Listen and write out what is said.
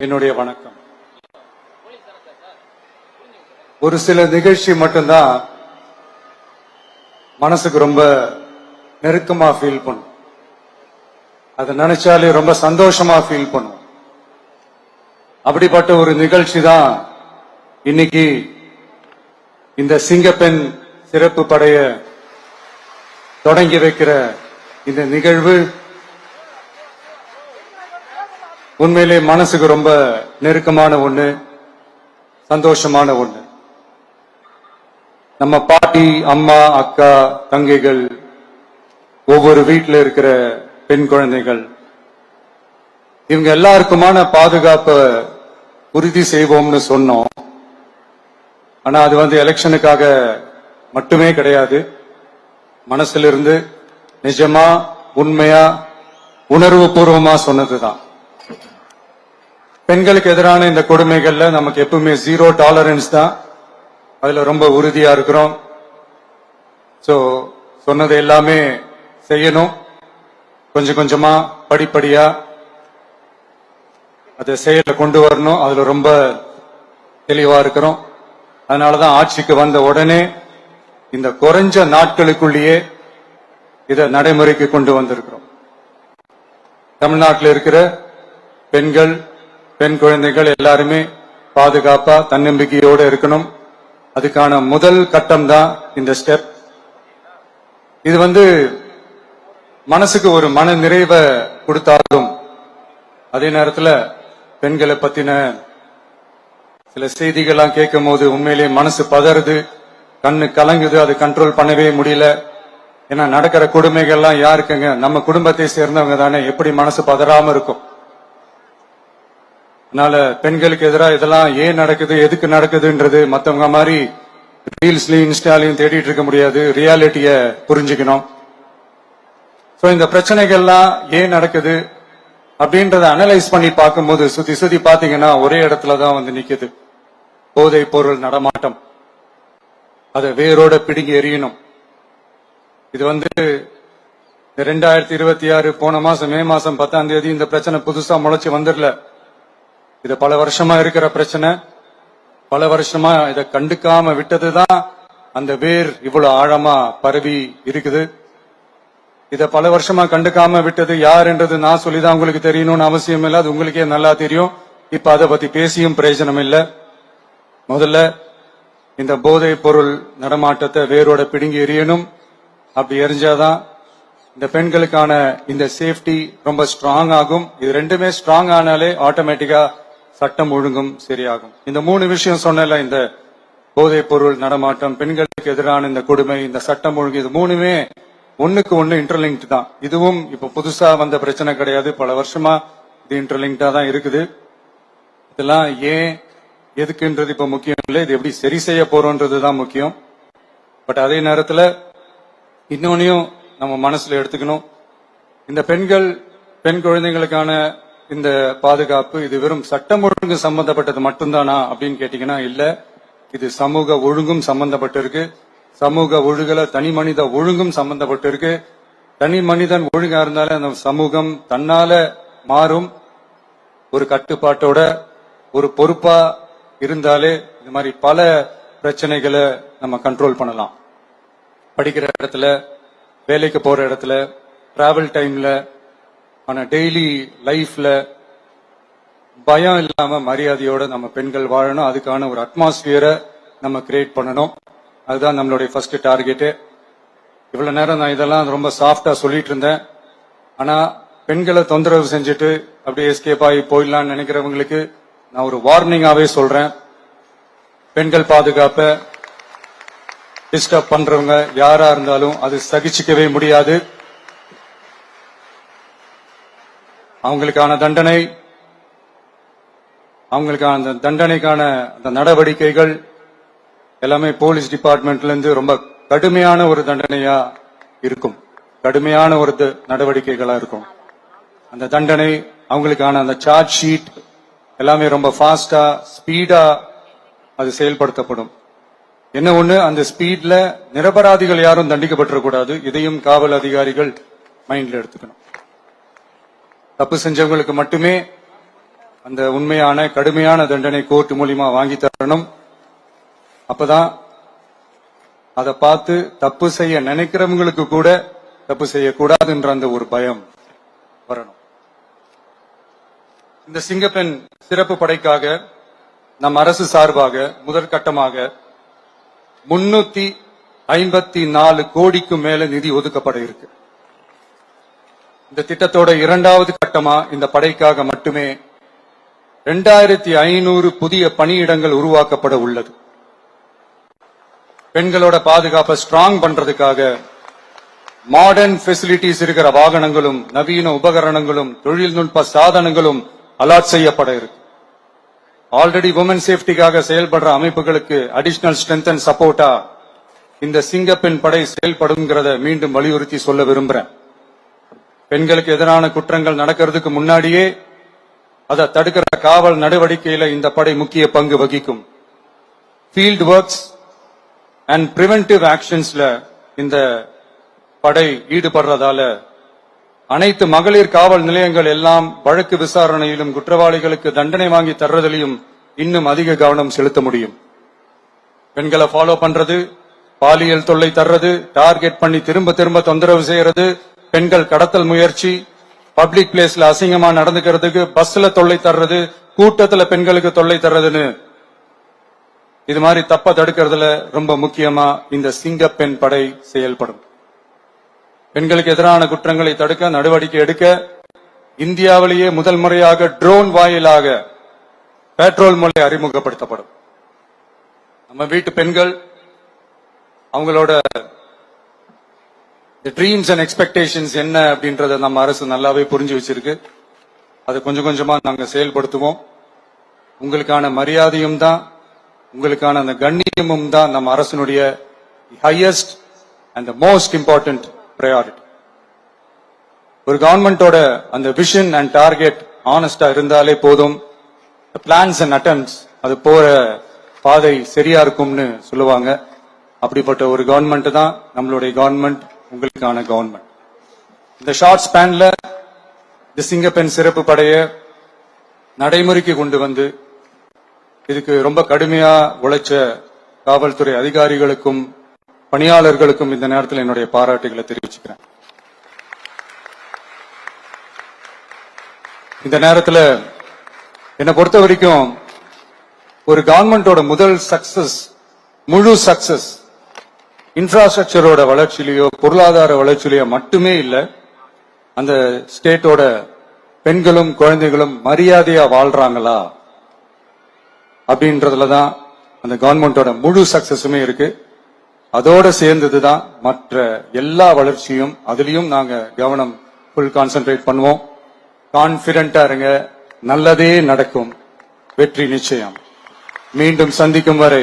என்னுடைய வணக்கம். ஒரு சில நிகழ்ச்சி மட்டும்தான் மனசுக்கு ரொம்ப நெருக்கமா ஃபீல் பண்ணும். அதை நினைச்சாலே ரொம்ப சந்தோஷமா ஃபீல் பண்ணும். அப்படிப்பட்ட ஒரு நிகழ்ச்சி தான் இன்னைக்கு இந்த சிங்கப்பெண் சிறப்பு படைய தொடங்கி வைக்கிற இந்த நிகழ்வு. உண்மையிலே மனசுக்கு ரொம்ப நெருக்கமான ஒண்ணு, சந்தோஷமான ஒண்ணு. நம்ம பாட்டி, அம்மா, அக்கா, தங்கைகள், ஒவ்வொரு வீட்டில் இருக்கிற பெண் குழந்தைகள், இவங்க எல்லாருக்குமான பாதுகாப்பை உறுதி செய்வோம்னு சொன்னோம். ஆனா அது எலெக்ஷனுக்காக மட்டுமே கிடையாது. மனசுல இருந்து நிஜமா, உண்மையா, உணர்வு பூர்வமா சொன்னதுதான். பெண்களுக்கு எதிரான இந்த கொடுமைகள்ல நமக்கு எப்பவுமே 0 டாலரன்ஸ் தான். அதுல ரொம்ப உறுதியா இருக்கிறோம். சோ சொன்னது எல்லாமே செய்யணும். கொஞ்சம் கொஞ்சமா, படிப்படியா அதை செயல கொண்டு வரணும். அதுல ரொம்ப தெளிவா இருக்கிறோம். அதனாலதான் ஆட்சிக்கு வந்த உடனே இந்த குறைஞ்ச நாட்களுக்குள்ளேயே இதை நடைமுறைக்கு கொண்டு வந்திருக்கிறோம். தமிழ்நாட்டில் இருக்கிற பெண்கள், பெண் குழந்தைகள் எல்லாருமே பாதுகாப்பா, தன்னம்பிக்கையோடு இருக்கணும். அதுக்கான முதல் கட்டம் தான் இந்த ஸ்டெப். இது மனசுக்கு ஒரு மன நிறைவை கொடுத்தாலும், அதே நேரத்தில் பெண்களை பத்தின சில செய்திகள்லாம் கேட்கும் போது உண்மையிலேயே மனசு பதறுது, கண்ணு கலங்குது. அது கண்ட்ரோல் பண்ணவே முடியல. ஏன்னா நடக்கிற கொடுமைகள்லாம் யாருக்குங்க? நம்ம குடும்பத்தை சேர்ந்தவங்க தானே. எப்படி மனசு பதறாம இருக்கும்? அதனால பெண்களுக்கு எதிராக இதெல்லாம் ஏன் நடக்குது, எதுக்கு நடக்குதுன்றது மத்தவங்க மாதிரி ரீல்ஸ்லயும் இன்ஸ்டாலையும் தேடிட்டு இருக்க முடியாது. ரியாலிட்டிய புரிஞ்சுக்கணும். சோ இந்த பிரச்சனைகள்லாம் ஏன் நடக்குது அப்படின்றத அனலைஸ் பண்ணி பார்க்கும்போது சுத்தி சுத்தி பாத்தீங்கன்னா ஒரே இடத்துலதான் நிக்குது. போதை பொருள் நடமாட்டம். அதை வேரோட பிடுங்கி எறியணும். இது 2026 போன மாசம் மே மாசம் 10ஆம் தேதி இந்த பிரச்சனை புதுசா முளைச்சு வந்துடல. இது பல வருஷமா இருக்கிற பிரச்சனை. பல வருஷமா இதை கண்டுக்காம விட்டதுதான் அந்த வேர் இவ்வளவு ஆழமா பரவி இருக்குது. இத பல வருஷமா கண்டுக்காம விட்டது யாருன்றது நான் சொல்லிதான் உங்களுக்கு தெரியணும்னு அவசியம் இல்லை. அது உங்களுக்கே நல்லா தெரியும். இப்ப அதை பத்தி பேசியும் பிரயோஜனம் இல்லை. முதல்ல இந்த போதை பொருள் நடமாட்டத்தை வேரோட பிடுங்கி எறியணும். அப்படி எரிஞ்சாதான் இந்த பெண்களுக்கான இந்த சேஃப்டி ரொம்ப ஸ்ட்ராங் ஆகும். இது ரெண்டுமே ஸ்ட்ராங் ஆனாலே ஆட்டோமேட்டிக்கா சட்டம் ஒழுங்கும் சரியாகும். இந்த 3 விஷயம் சொன்னல, இந்த போதை பொருள் நடமாட்டம், பெண்களுக்கு எதிரான இந்த கொடுமை, இந்த சட்டம் ஒழுங்கு, இது 3மே ஒண்ணுக்கு ஒண்ணு இன்டர்லிங்க்ட் தான். இதுவும் இப்ப புதுசா வந்த பிரச்சனை கிடையாது. பல வருஷமா இது இன்டர்லிங்க்டா தான் இருக்குது. இதெல்லாம் ஏன், எதுக்குன்றது இப்ப முக்கியம் இல்லை. இது எப்படி சரி செய்ய போறோம்ன்றதுதான் முக்கியம். பட் அதே நேரத்துல இன்னொன்னையும் நம்ம மனசுல எடுத்துக்கணும். இந்த பெண் குழந்தைகளுக்கான இந்த பாதுகாப்பு இது வெறும் சட்டம் ஒழுங்கு சம்பந்தப்பட்டது மட்டும்தானா அப்படின்னு கேட்டீங்கன்னா இல்ல. இது சமூக ஒழுங்கும் சம்பந்தப்பட்டிருக்கு. சமூக ஒழுங்கல தனி மனித ஒழுங்கும் சம்பந்தப்பட்டிருக்கு. தனி மனிதன் ஒழுங்கா இருந்தாலே அந்த சமூகம் தன்னால மாறும். ஒரு கட்டுப்பாட்டோட, ஒரு பொறுப்பா இருந்தாலே இது மாதிரி பல பிரச்சனைகளை நம்ம கண்ட்ரோல் பண்ணலாம். படிக்கிற இடத்துல, வேலைக்கு போற இடத்துல, டிராவல் டைம்ல, ஆனா டெய்லி லைஃப்ல பயம் இல்லாம மரியாதையோட நம்ம பெண்கள் வாழணும். அதுக்கான ஒரு அட்மாஸ்பியரை நம்ம கிரியேட் பண்ணணும். அதுதான் நம்மளுடைய ஃபர்ஸ்ட் டார்கெட். இவ்வளவு நேரம் நான் இதெல்லாம் ரொம்ப சாஃப்டா சொல்லிட்டு இருந்தேன். ஆனா பெண்களை தொந்தரவு செஞ்சுட்டு அப்படியே எஸ்கேப் ஆகி போயிடலாம்னு நினைக்கிறவங்களுக்கு நான் ஒரு வார்னிங்காவே சொல்றேன். பெண்கள் பாதுகாப்பை டிஸ்டர்ப் பண்றவங்க யாரா இருந்தாலும் அது சகிச்சுக்கவே முடியாது. அவங்களுக்கான தண்டனைக்கான அந்த நடவடிக்கைகள் எல்லாமே போலீஸ் டிபார்ட்மெண்ட்ல இருந்து ரொம்ப கடுமையான ஒரு தண்டனையா இருக்கும். கடுமையான ஒரு நடவடிக்கைகளா இருக்கும். அந்த தண்டனை, அவங்களுக்கான அந்த சார்ஜ் ஷீட் எல்லாமே ரொம்ப ஃபாஸ்டா, ஸ்பீடா அது செயல்படுத்தப்படும். என்ன ஒண்ணு, அந்த ஸ்பீட்ல நிரபராதிகள் யாரும் தண்டிக்கப்பட்டிருக்கூடாது. இதையும் காவல் அதிகாரிகள் மைண்ட்ல எடுத்துக்கணும். தப்பு செஞ்சவங்களுக்கு மட்டுமே அந்த உண்மையான கடுமையான தண்டனை கோர்ட் மூலியமா வாங்கி தரணும். அப்பதான் அதை பார்த்து தப்பு செய்ய நினைக்கிறவங்களுக்கு கூட தப்பு செய்யக்கூடாதுன்ற அந்த ஒரு பயம் வரணும். இந்த சிங்கப்பெண் சிறப்பு படைக்காக நம் அரசு சார்பாக முதற்கட்டமாக 354 கோடிக்கும் மேல நிதி ஒதுக்கப்பட இருக்கு. இந்த திட்டத்தோட இரண்டாவது கட்டமா இந்த படைக்காக மட்டுமே 2500 புதிய பணியிடங்கள் உருவாக்கப்பட உள்ளது. பெண்களோட பாதுகாப்பை ஸ்ட்ராங் பண்றதுக்காக மாடர்ன் ஃபெசிலிட்டிஸ் இருக்கிற வாகனங்களும் நவீன உபகரணங்களும் தொழில்நுட்ப சாதனங்களும் அலாட் செய்யப்பட இருக்கு. ஆல்ரெடி உமன் சேஃப்டிக்காக செயல்படுற அமைப்புகளுக்கு அடிஷனல் ஸ்ட்ரென்த் அண்ட் சப்போர்ட்டா இந்த சிங்கப்பெண் படை செயல்படுங்கிறத மீண்டும் வலியுறுத்தி சொல்ல விரும்புறேன். பெண்களுக்கு எதிரான குற்றங்கள் நடக்கிறதுக்கு முன்னாடியே அதை தடுக்கிற காவல் நடவடிக்கையில இந்த படை முக்கிய பங்கு வகிக்கும். ஃபீல்ட் ஒர்க்ஸ் அண்ட் பிரிவென்டிவ் ஆக்ஷன்ஸ்ல இந்த படை ஈடுபடுறதால அனைத்து மகளிர் காவல் நிலையங்கள் எல்லாம் வழக்கு விசாரணையிலும் குற்றவாளிகளுக்கு தண்டனை வாங்கி தர்றதிலையும் இன்னும் அதிக கவனம் செலுத்த முடியும். பெண்களை ஃபாலோ பண்றது, பாலியல் தொல்லை தர்றது, டார்கெட் பண்ணி திரும்ப திரும்ப தொந்தரவு செய்யறது, பெண்கள் கடத்தல் முயற்சி, பப்ளிக் பிளேஸ்ல அசிங்கமா நடந்துக்கிறதுக்கு பஸ்ல தொல்லை தர்றது, கூட்டத்துல பெண்களுக்கு தொல்லை தர்றதுன்னு இது மாதிரி தப்ப தடுக்கிறதுல ரொம்ப முக்கியமா இந்த சிங்கப்பெண் படை செயல்படும். பெண்களுக்கு எதிரான குற்றங்களை தடுக்க நடவடிக்கை எடுக்க இந்தியாவிலேயே முதல் முறையாக ட்ரோன் வாயிலாக பெட்ரோல் முறை அறிமுகப்படுத்தப்படும். நம்ம வீட்டு பெண்கள் அவங்களோட ட்ரீம்ஸ் அண்ட் எக்ஸ்பெக்டேஷன்ஸ் என்ன அப்படின்றத நம்ம அரசு நல்லாவே புரிஞ்சு வச்சிருக்கு. அதை கொஞ்சம் கொஞ்சமா நாங்க செயல்படுத்துவோம். உங்களுக்கான மரியாதையும் தான், உங்களுக்கான அந்த கண்ணியமும் தான் நம்ம அரசினுடைய highest and most important priority. ஒரு கவர்மெண்டோட அந்த விஷன் அண்ட் டார்கெட் ஆனஸ்டா இருந்தாலே போதும். பிளான்ஸ் அண்ட் அட்டெம்ப்ட்ஸ் அது போற பாதை சரியா இருக்கும்னு சொல்லுவாங்க. அப்படிப்பட்ட ஒரு கவர்மெண்ட் தான் நம்மளுடைய கவர்மெண்ட், உங்களுக்கான கவர்மெண்ட். இந்த ஷார்ட் ஸ்பேன்ல இந்த சிங்கப்பெண் சிறப்பு படைய நடைமுறைக்கு கொண்டு வந்து இதுக்கு ரொம்ப கடுமையா உழைச்ச காவல்துறை அதிகாரிகளுக்கும் பணியாளர்களுக்கும் இந்த நேரத்தில் என்னுடைய பாராட்டுகளை தெரிவிச்சுக்கிறேன். இந்த நேரத்தில் என்னை பொறுத்த வரைக்கும் ஒரு கவர்மெண்டோட முதல் சக்சஸ், முழு சக்சஸ் இன்ஃப்ராஸ்ட்ரக்சரோட வளர்ச்சியிலேயோ பொருளாதார வளர்ச்சியிலேயோ மட்டுமே இல்லை, அந்த ஸ்டேட்டோட பெண்களும் குழந்தைகளும் மரியாதையா வாழ்றாங்களா அப்படின்றதுலதான் அந்த கவர்மெண்டோட முழு சக்சஸுமே இருக்கு. அதோட சேர்ந்ததுதான் மற்ற எல்லா வளர்ச்சியும். அதுலயும் நாங்க கவனம் ஃபுல் கான்சென்ட்ரேட் பண்ணுவோம். கான்பிடென்டா இருங்க, நல்லதே நடக்கும், வெற்றி நிச்சயம். மீண்டும் சந்திக்கும் வரை